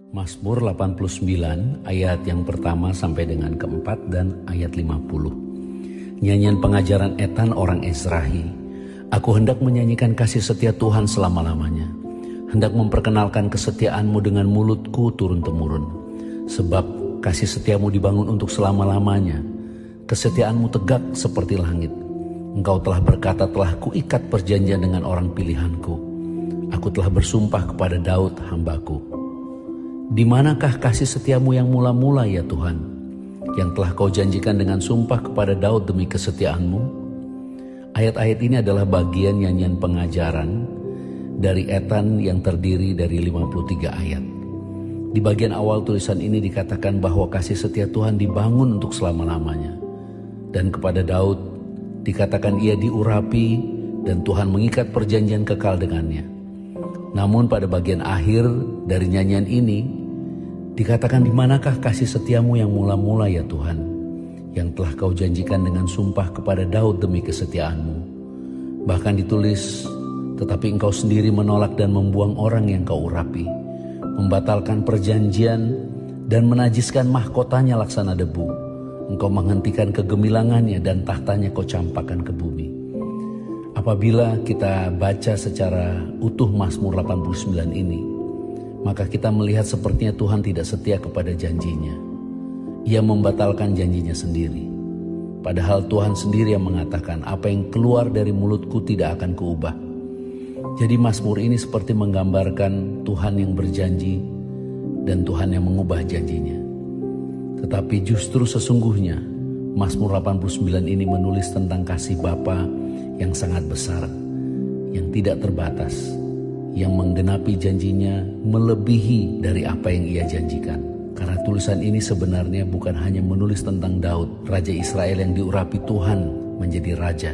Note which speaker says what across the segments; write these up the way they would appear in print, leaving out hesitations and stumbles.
Speaker 1: Mazmur 89 ayat yang pertama sampai dengan keempat dan ayat 50. Nyanyian pengajaran Etan orang Ezrahi. Aku hendak menyanyikan kasih setia Tuhan selama-lamanya. Hendak memperkenalkan kesetiaanmu dengan mulutku turun-temurun. Sebab kasih setiamu dibangun untuk selama-lamanya. Kesetiaanmu tegak seperti langit. Engkau telah berkata, telah kuikat perjanjian dengan orang pilihanku. Aku telah bersumpah kepada Daud hambaku. Di manakah kasih setiamu yang mula-mula ya Tuhan, yang telah kau janjikan dengan sumpah kepada Daud demi kesetiaanmu? Ayat-ayat ini adalah bagian nyanyian pengajaran dari Etan yang terdiri dari 53 ayat. Di bagian awal tulisan ini dikatakan bahwa kasih setia Tuhan dibangun untuk selama-lamanya. Dan kepada Daud dikatakan ia diurapi dan Tuhan mengikat perjanjian kekal dengannya. Namun pada bagian akhir dari nyanyian ini dikatakan, di manakah kasih setiamu yang mula-mula ya Tuhan, yang telah kau janjikan dengan sumpah kepada Daud demi kesetiaanmu. Bahkan ditulis, tetapi engkau sendiri menolak dan membuang orang yang kau urapi, membatalkan perjanjian dan menajiskan mahkotanya laksana debu. Engkau menghentikan kegemilangannya dan tahtanya kau campakkan ke bumi. Apabila kita baca secara utuh Mazmur 89 ini, maka kita melihat sepertinya Tuhan tidak setia kepada janjinya. Ia membatalkan janjinya sendiri. Padahal Tuhan sendiri yang mengatakan, apa yang keluar dari mulutku tidak akan kuubah. Jadi Mazmur ini seperti menggambarkan Tuhan yang berjanji dan Tuhan yang mengubah janjinya. Tetapi justru sesungguhnya Mazmur 89 ini menulis tentang kasih Bapa yang sangat besar, yang tidak terbatas, yang menggenapi janjinya melebihi dari apa yang ia janjikan. Karena tulisan ini sebenarnya bukan hanya menulis tentang Daud, Raja Israel yang diurapi Tuhan menjadi Raja.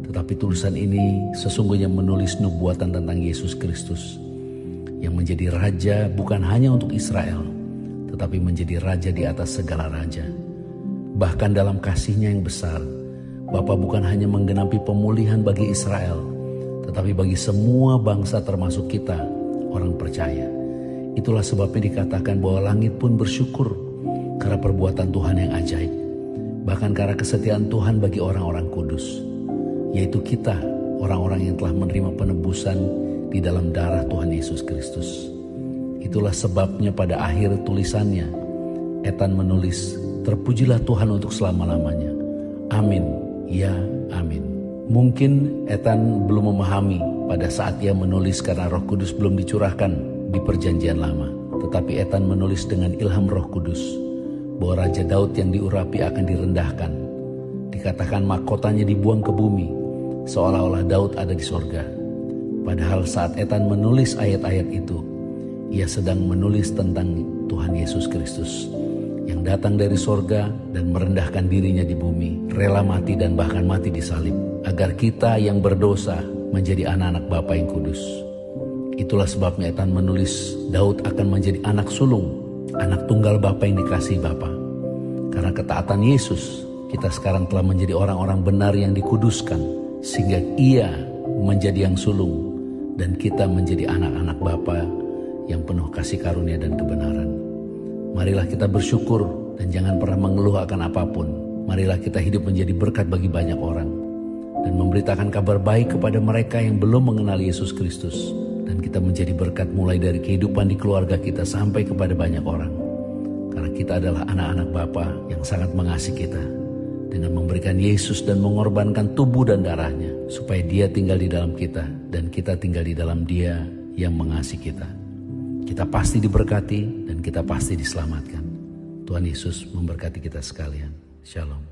Speaker 1: Tetapi tulisan ini sesungguhnya menulis nubuatan tentang Yesus Kristus, yang menjadi Raja bukan hanya untuk Israel, tetapi menjadi Raja di atas segala Raja. Bahkan dalam kasihnya yang besar, Bapa bukan hanya menggenapi pemulihan bagi Israel, tetapi bagi semua bangsa termasuk kita, orang percaya. Itulah sebabnya dikatakan bahwa langit pun bersyukur karena perbuatan Tuhan yang ajaib. Bahkan karena kesetiaan Tuhan bagi orang-orang kudus, yaitu kita, orang-orang yang telah menerima penebusan di dalam darah Tuhan Yesus Kristus. Itulah sebabnya pada akhir tulisannya, Etan menulis, terpujilah Tuhan untuk selama-lamanya. Amin, ya amin. Mungkin Etan belum memahami pada saat ia menulis karena Roh Kudus belum dicurahkan di perjanjian lama. Tetapi Etan menulis dengan ilham Roh Kudus bahwa Raja Daud yang diurapi akan direndahkan. Dikatakan mahkotanya dibuang ke bumi, seolah-olah Daud ada di sorga. Padahal saat Etan menulis ayat-ayat itu, ia sedang menulis tentang Tuhan Yesus Kristus yang datang dari sorga dan merendahkan dirinya di bumi, rela mati dan bahkan mati di salib, agar kita yang berdosa menjadi anak-anak Bapa yang kudus. Itulah sebabnya Etan menulis Daud akan menjadi anak sulung, anak tunggal Bapa yang dikasihi Bapa. Karena ketaatan Yesus, kita sekarang telah menjadi orang-orang benar yang dikuduskan, sehingga ia menjadi yang sulung dan kita menjadi anak-anak Bapa yang penuh kasih karunia dan kebenaran. Marilah kita bersyukur dan jangan pernah mengeluh akan apapun. Marilah kita hidup menjadi berkat bagi banyak orang dan memberitakan kabar baik kepada mereka yang belum mengenal Yesus Kristus. Dan kita menjadi berkat mulai dari kehidupan di keluarga kita sampai kepada banyak orang. Karena kita adalah anak-anak Bapa yang sangat mengasihi kita dengan memberikan Yesus dan mengorbankan tubuh dan darahnya supaya Dia tinggal di dalam kita dan kita tinggal di dalam Dia yang mengasihi kita. Kita pasti diberkati dan kita pasti diselamatkan. Tuhan Yesus memberkati kita sekalian. Shalom.